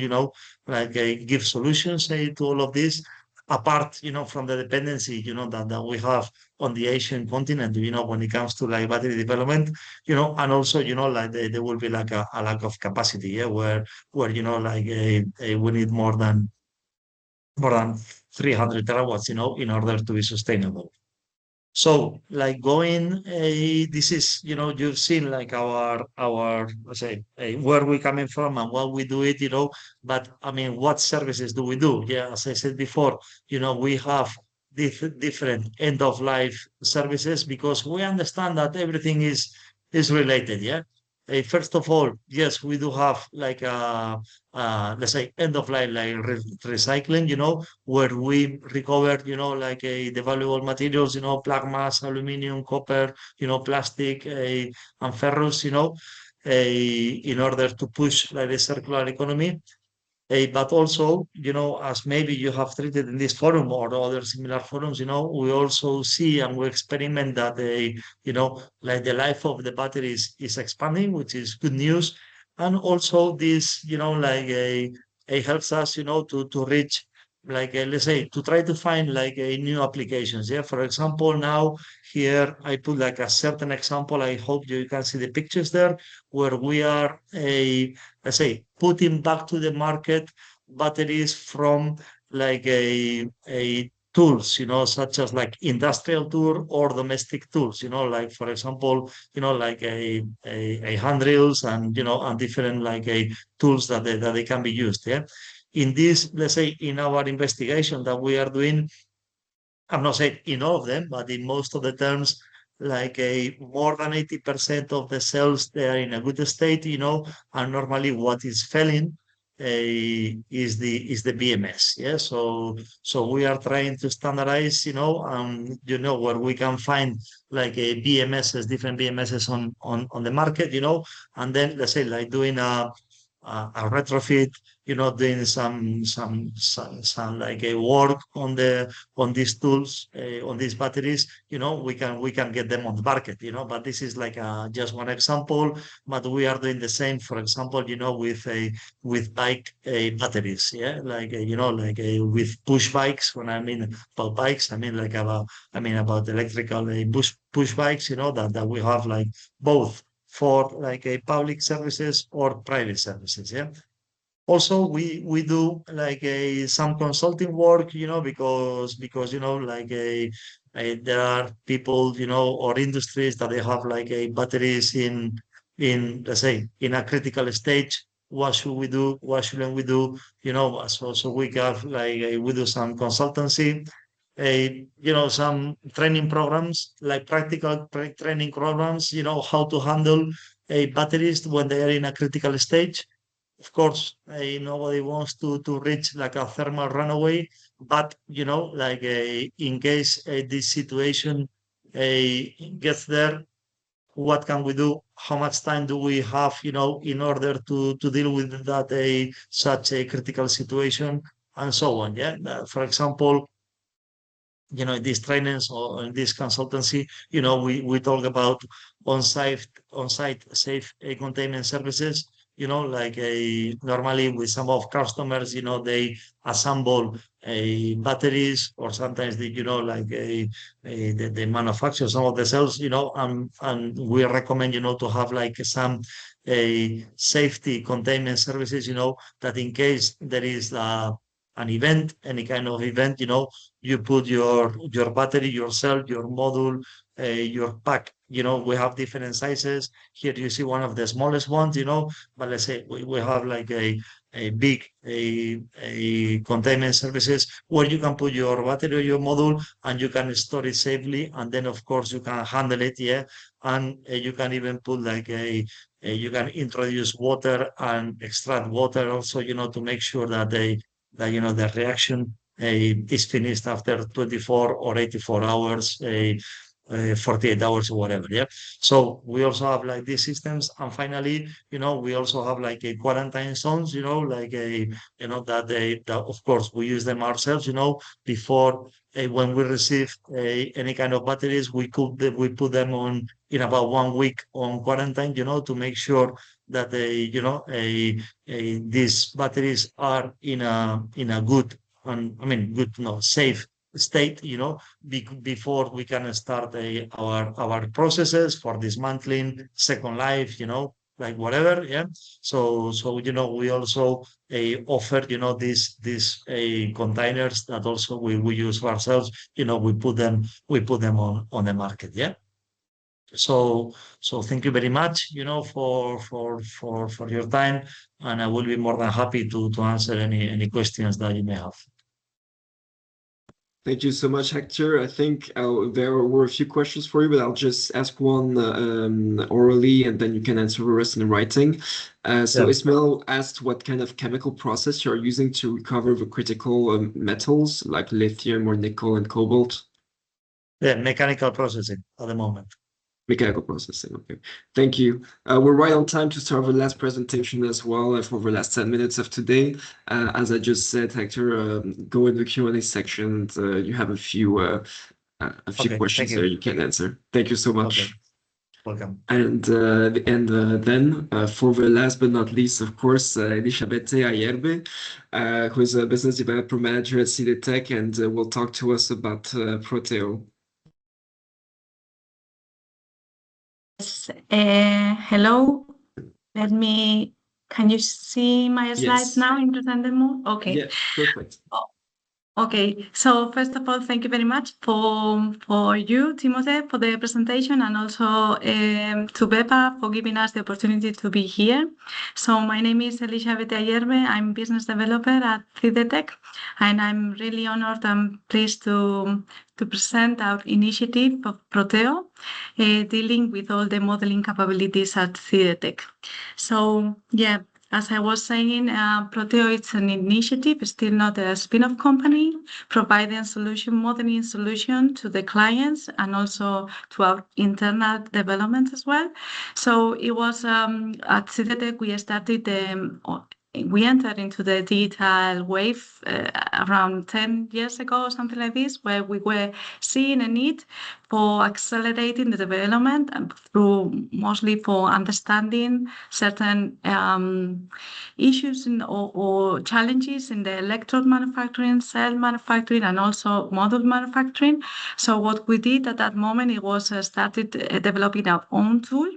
like give solutions to all of this, apart, from the dependency, that we have on the Asian continent, when it comes to like battery development, and also, like there will be like a lack of capacity, yeah, where like we need more than 300 terawatts, in order to be sustainable. So like this is, you've seen like our, let's say, where we're coming from and what we do it, but I mean, what services do we do? Yeah, as I said before, we have different end of life services, because we understand that everything is related. Yeah. First of all, yes, we do have like let's say end of life, like recycling, where we recover, like the valuable materials, black mass, aluminum, copper, plastic, and ferrous, in order to push like the circular economy. But also, as maybe you have treated in this forum or other similar forums, we also see and we experiment that like the life of the batteries is expanding, which is good news. And also this, like it helps us, to reach, like let's say, to try to find like new applications. Yeah, for example, now here I put like a certain example. I hope you can see the pictures there, where we are let's say, putting back to the market batteries from like a tools, such as like industrial tool or domestic tools, like for example, like a handrails and and different like tools that they can be used. Yeah. In this, let's say, in our investigation that we are doing, I'm not saying in all of them, but in most of the terms, like more than 80% of the cells, they are in a good state, and normally what is failing is the BMS. Yeah. So we are trying to standardize, where we can find like a BMSs, different BMSs on the market, and then let's say like doing a retrofit, doing some like a work on these tools, on these batteries, we can get them on the market, but this is like just one example. But we are doing the same, for example, with bike batteries, like with push bikes. When I mean about bikes, I mean about electrical push bikes, that we have like both for like a public services or private services. Also, we do like some consulting work, because like there are people, or industries that they have like batteries in let's say in a critical stage. What should we do? What shouldn't we do? So we have like we do some consultancy, some training programs, like practical training programs, how to handle batteries when they are in a critical stage. Of course, nobody wants to reach like a thermal runaway, but like in case this situation gets there, what can we do? How much time do we have, in order to deal with that such a critical situation, and so on. For example, in these trainings or in this consultancy, we talk about on-site safe containment services. Like normally with some of customers, they assemble batteries, or sometimes they, like they manufacture some of the cells, and we recommend, to have like some safety containment services, that in case there is an event, any kind of event, you put your battery, your cell, your module, your pack. We have different sizes. Here you see one of the smallest ones, but let's say we have like a big containment services where you can put your battery or your module, and you can store it safely, and then of course you can handle it, and you can even put like you can introduce water and extract water also, to make sure that the reaction is finished after 24 or 84 hours, 48 hours or whatever. So we also have like these systems, and finally, we also have like a quarantine zones, like that of course we use them ourselves, before when we receive any kind of batteries, we put them on in about 1 week on quarantine, to make sure that these batteries are in a good, safe state, before we can start our processes for dismantling, second life, like whatever. So we also offer these containers that also we use for ourselves. We put them on the market. So thank you very much, for your time, and I will be more than happy to answer any questions that you may have. Thank you so much, Hector. I think there were a few questions for you, but I'll just ask one orally, and then you can answer the rest in writing. So Ismail asked what kind of chemical process you're using to recover the critical metals like lithium or nickel and cobalt. Mechanical processing at the moment. Mechanical processing, okay. Thank you. We're right on time to start the last presentation as well for the last 10 minutes of today. As I just said, Hector, go in the Q&A section. And, you have a few questions there you can answer. Thank you so much. Okay. Welcome. And then for the last but not least, of course, Elisabete Ayerbe, who is a business developer manager at CDTech, and will talk to us about Proteo. Yes. Hello. Can you see my slides now in presenter mode? Okay. Yeah, perfect. Okay. So first of all, thank you very much for you, Timothy, for the presentation, and also to Bepa for giving us the opportunity to be here. So my name is Elisabete Ayerbe. I'm business developer at CDTech, and I'm really honored and pleased to present our initiative of Proteo, dealing with all the modeling capabilities at CDTech. So yeah, as I was saying, Proteo is an initiative, still not a spin-off company, providing modeling solution to the clients and also to our internal development as well. So it was at CDTech we started we entered into the digital wave around 10 years ago or something like this, where we were seeing a need for accelerating the development through mostly for understanding certain issues or challenges in the electrode manufacturing, cell manufacturing, and also module manufacturing. So what we did at that moment, it was started developing our own tool.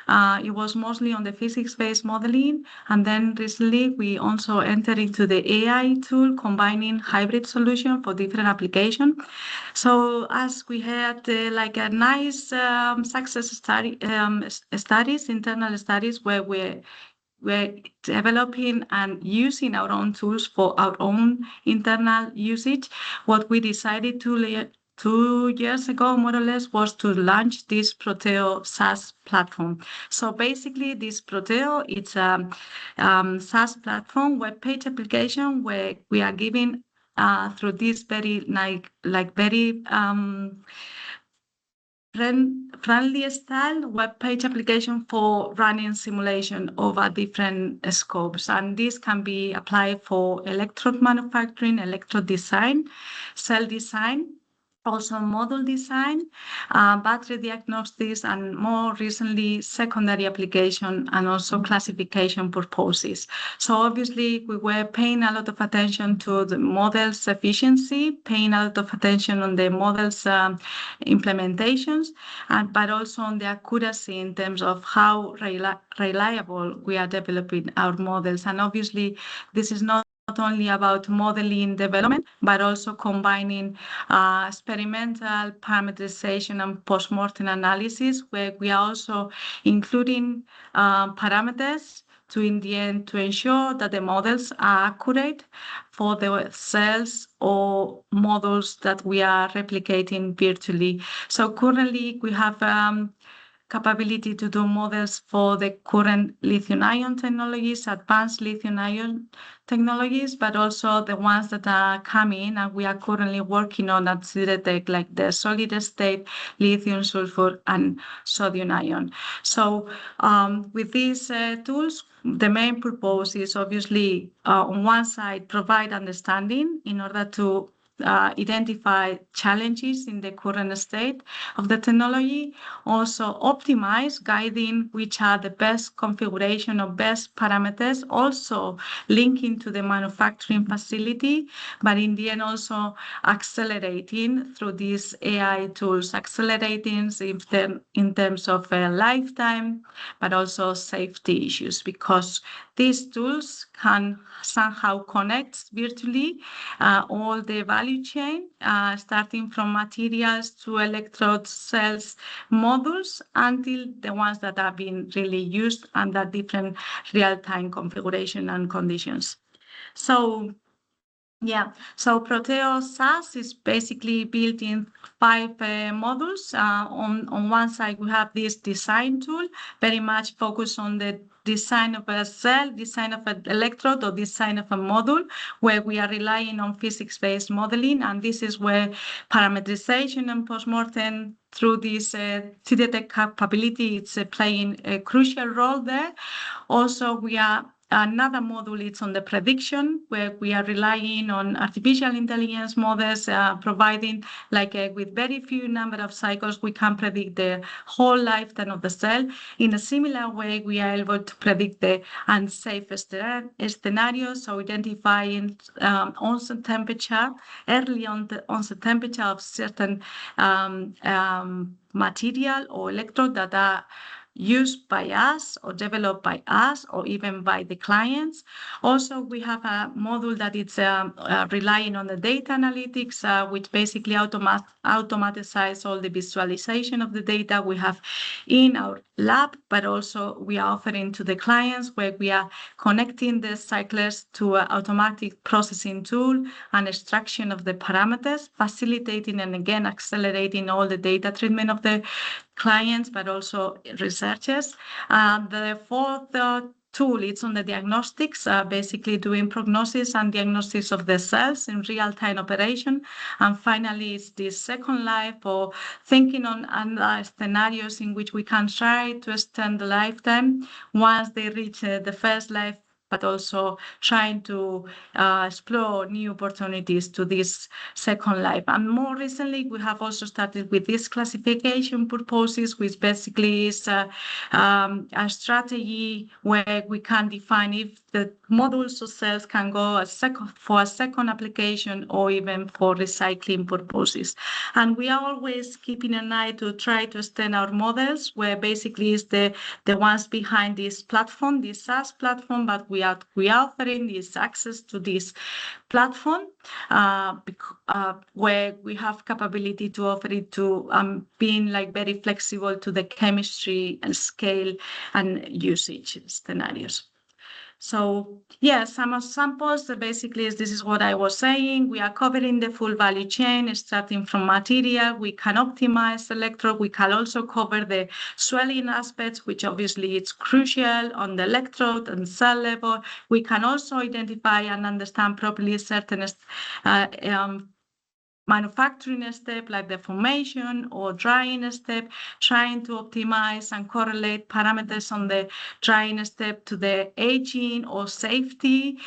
It was mostly on the physics-based modeling, and then recently we also entered into the AI tool, combining hybrid solution for different applications. So as we had like a nice success studies, internal studies, where we're developing and using our own tools for our own internal usage, what we decided to 2 years ago, more or less, was to launch this Proteo SaaS platform. So basically, this Proteo, it's a SaaS platform, web page application, where we are giving through this very very friendly style web page application for running simulation over different scopes. And this can be applied for electrode manufacturing, electrode design, cell design, also model design, battery diagnostics, and more recently, secondary application and also classification purposes. So obviously, we were paying a lot of attention to the model's efficiency, paying a lot of attention on the model's implementations, but also on the accuracy in terms of how reliable we are developing our models. And obviously, this is not only about modeling development, but also combining experimental parameterization and post-mortem analysis, where we are also including parameters to, in the end, to ensure that the models are accurate for the cells or models that we are replicating virtually. So currently we have capability to do models for the current lithium-ion technologies, advanced lithium-ion technologies, but also the ones that are coming and we are currently working on at CIDETEC, like the solid-state lithium, sulfur, and sodium-ion. So with these tools, the main purpose is obviously, on one side, provide understanding in order to identify challenges in the current state of the technology, also optimize, guiding which are the best configuration or best parameters, also linking to the manufacturing facility, but in the end also accelerating through these AI tools, accelerating in terms of lifetime, but also safety issues, because these tools can somehow connect virtually all the value chain, starting from materials to electrode cells, modules, until the ones that are being really used under different real-time configuration and conditions. So yeah, so Proteo SaaS is basically built in 5 modules. On one side, we have this design tool, very much focused on the design of a cell, design of an electrode, or design of a module, where we are relying on physics-based modeling. And this is where parameterization and postmortem through this CIDETEC capability, it's playing a crucial role there. Also, we are another module, it's on the prediction, where we are relying on artificial intelligence models, providing with very few number of cycles, we can predict the whole lifetime of the cell. In a similar way, we are able to predict the unsafe scenarios, so identifying onset temperature, early on the onset temperature of certain material or electrode that are used by us or developed by us or even by the clients. Also, we have a module that it's relying on the data analytics, which basically automatizes all the visualization of the data we have in our lab, but also we are offering to the clients, where we are connecting the cyclers to an automatic processing tool and extraction of the parameters, facilitating and again accelerating all the data treatment of the clients, but also researchers. The fourth tool, it's on the diagnostics, basically doing prognosis and diagnosis of the cells in real-time operation. And finally, it's the second life, or thinking on scenarios in which we can try to extend the lifetime once they reach the first life but also trying to explore new opportunities to this second life. And more recently, we have also started with this classification purposes, which basically is a strategy where we can define if the modules or cells can go for a second application or even for recycling purposes. And we are always keeping an eye to try to extend our models, where basically is the ones behind this platform, this SaaS platform, but we are offering this access to this platform where we have capability to offer it to being like very flexible to the chemistry and scale and usage scenarios. So yeah, some samples, basically this is what I was saying. We are covering the full value chain, starting from material. We can optimize electrode. We can also cover the swelling aspects, which obviously it's crucial on the electrode and cell level. We can also identify and understand properly certain manufacturing step like the formation or drying step, trying to optimize and correlate parameters on the drying step to the aging or safety.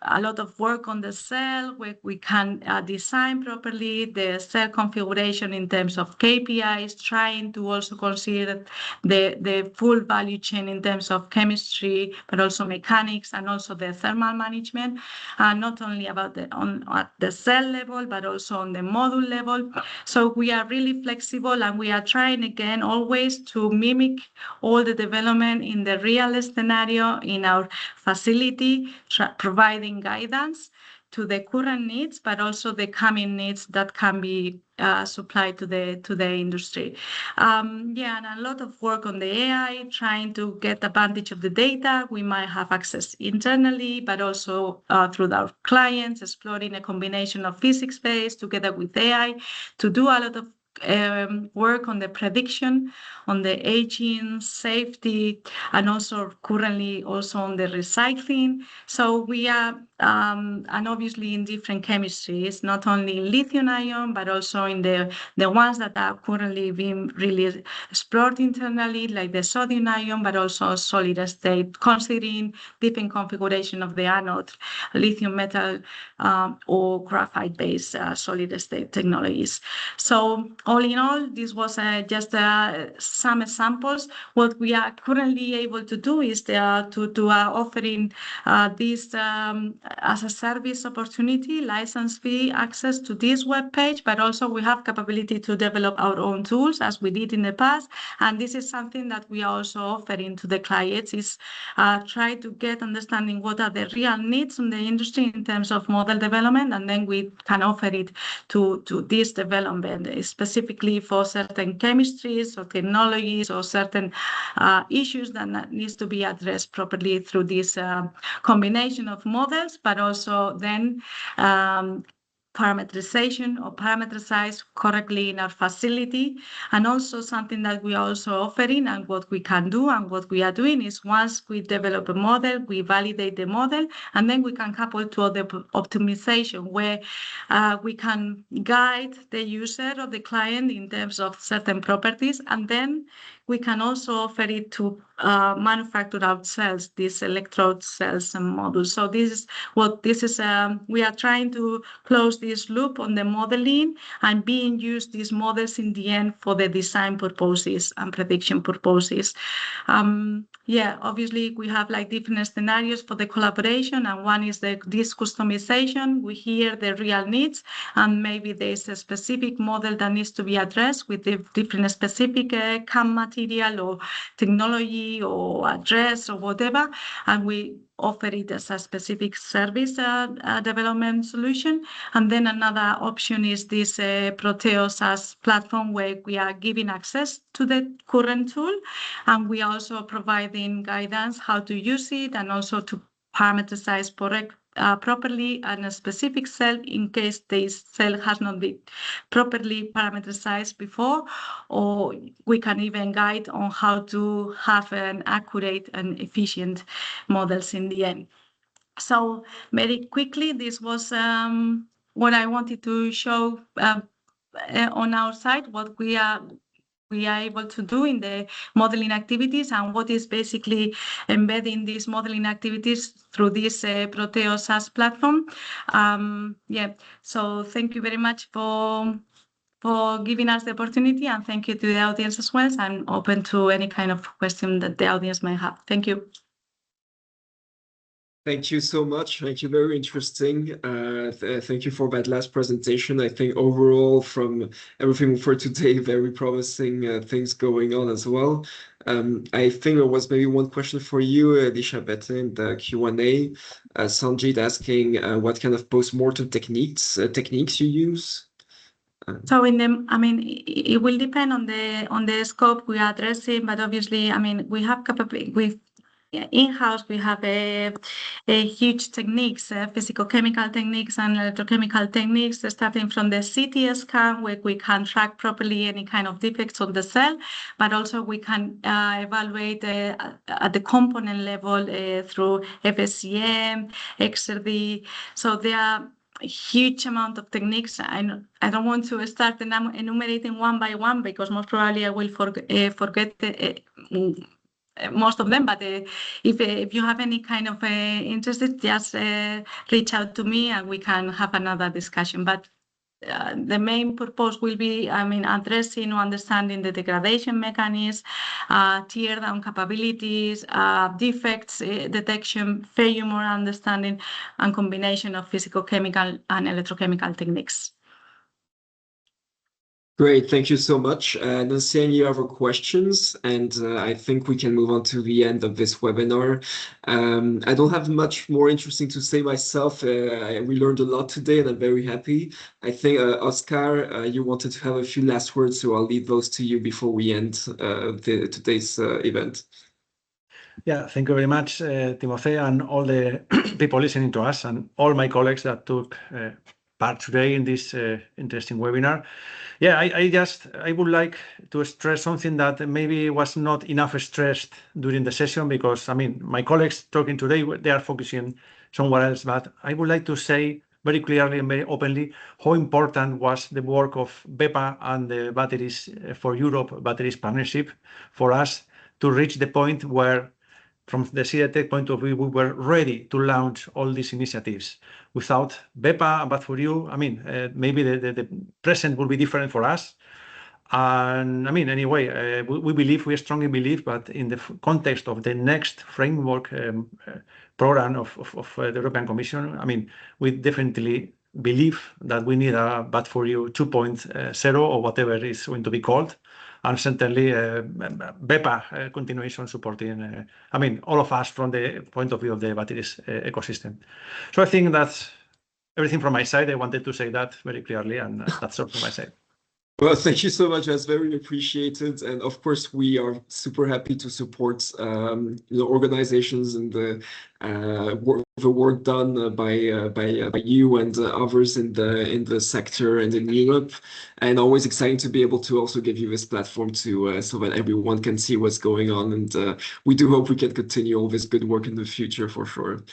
A lot of work on the cell where we can design properly the cell configuration in terms of KPIs, trying to also consider the full value chain in terms of chemistry, but also mechanics and also the thermal management, not only about at the cell level, but also on the module level. So we are really flexible and we are trying again always to mimic all the development in the real scenario in our facility, providing guidance to the current needs, but also the coming needs that can be supplied to the industry. Yeah, and a lot of work on the AI, trying to get advantage of the data. We might have access internally, but also through our clients, exploring a combination of physics-based together with AI to do a lot of work on the prediction, on the aging, safety, and also currently also on the recycling. So we are, and obviously in different chemistries, not only lithium ion, but also in the ones that are currently being really explored internally, like the sodium ion, but also solid state, considering different configuration of the anode, lithium metal, or graphite-based solid state technologies. So all in all, this was just some examples. What we are currently able to do is offering this as a service opportunity, license fee access to this web page, but also we have capability to develop our own tools as we did in the past. And this is something that we are also offering to the clients, is try to get understanding what are the real needs in the industry in terms of model development, and then we can offer it to this development, specifically for certain chemistries or technologies or certain issues that needs to be addressed properly through this combination of models, but also then parameterization or parameterize correctly in our facility. And also something that we are also offering and what we can do and what we are doing is once we develop a model, we validate the model, and then we can couple to other optimization where we can guide the user or the client in terms of certain properties, and then we can also offer it to manufacture ourselves, these electrode cells and modules. So we are trying to close this loop on the modeling and being used these models in the end for the design purposes and prediction purposes. Yeah, obviously we have like different scenarios for the collaboration, and one is this customization. We hear the real needs, and maybe there's a specific model that needs to be addressed with the different specific CAM material or technology or address or whatever, and we offer it as a specific service development solution. And then another option is this Proteus as platform where we are giving access to the current tool, and we are also providing guidance how to use it and also to parameterize properly on a specific cell in case this cell has not been properly parameterized before, or we can even guide on how to have an accurate and efficient models in the end. So very quickly, this was what I wanted to show on our side, what we we are able to do in the modeling activities and what is basically embedding these modeling activities through this Proteo SaaS platform. So thank you very much for giving us the opportunity, and thank you to the audience as well. I'm open to any kind of question that the audience may have. Thank you. Thank you so much. Thank you. Very interesting. Thank you for that last presentation. I think overall, from everything for today, very promising things going on as well. I think there was maybe one question for you, Elisabeth, in the Q&A. Sanjit asking what kind of post-mortem techniques you use. So it will depend on the scope we are addressing, but obviously, we have in-house, we have a huge techniques, physicochemical techniques and electrochemical techniques, starting from the CT scan, where we can track properly any kind of defects on the cell, but also we can evaluate at the component level through FSCM, XRD. So there are a huge amount of techniques. I don't want to start enumerating one by one because most probably I will forget most of them, but if you have any kind of interest, just reach out to me and we can have another discussion. But the main purpose will be, addressing or understanding the degradation mechanisms, tear down capabilities, defects detection, failure understanding, and combination of physicochemical and electrochemical techniques. Great, thank you so much. Don't see any other questions, and I think we can move on to the end of this webinar. I don't have much more interesting to say myself. We learned a lot today, and I'm very happy. I think, Oscar, you wanted to have a few last words, so I'll leave those to you before we end today's event. Yeah, thank you very much, Timothée, and all the people listening to us, and all my colleagues that took part today in this interesting webinar. Yeah, I would like to stress something that maybe was not enough stressed during the session, because my colleagues talking today, they are focusing somewhere else, but I would like to say very clearly and very openly how important was the work of BEPA and the Batteries for Europe Batteries Partnership for us to reach the point where, from the CITEC point of view, we were ready to launch all these initiatives. Without BEPA and Bat4U, maybe the present will be different for us. And anyway, we strongly believe, but in the context of the next framework program of the European Commission, we definitely believe that we need a Bat4U 2.0 or whatever it is going to be called. And certainly BEPA continuation supporting, all of us from the point of view of the batteries ecosystem. So I think that's everything from my side. I wanted to say that very clearly, and that's all from my side. Well, thank you so much. That's very appreciated. And of course, we are super happy to support the organizations and the work done by you and others in the sector and in Europe. And always exciting to be able to also give you this platform to so that everyone can see what's going on. And we do hope we can continue all this good work in the future for sure.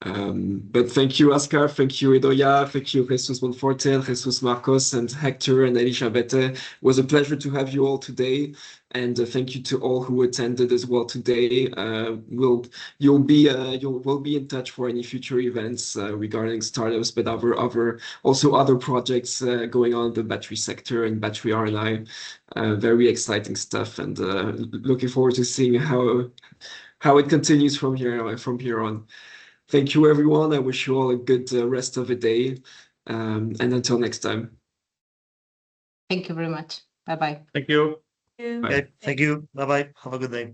But thank you, Oscar. Thank you, Idoia. Thank you, Jesus Monforte, Jesus Marcos, and Hector and Elisabeth. It was a pleasure to have you all today. And thank you to all who attended as well today. We'll be in touch for any future events regarding startups, but also other projects going on in the battery sector and battery RNI. Very exciting stuff, and looking forward to seeing how it continues from here on. Thank you, everyone. I wish you all a good rest of the day. And until next time. Thank you very much. Bye-bye. Thank you. Thank you. Okay, thank you. Bye-bye. Have a good day.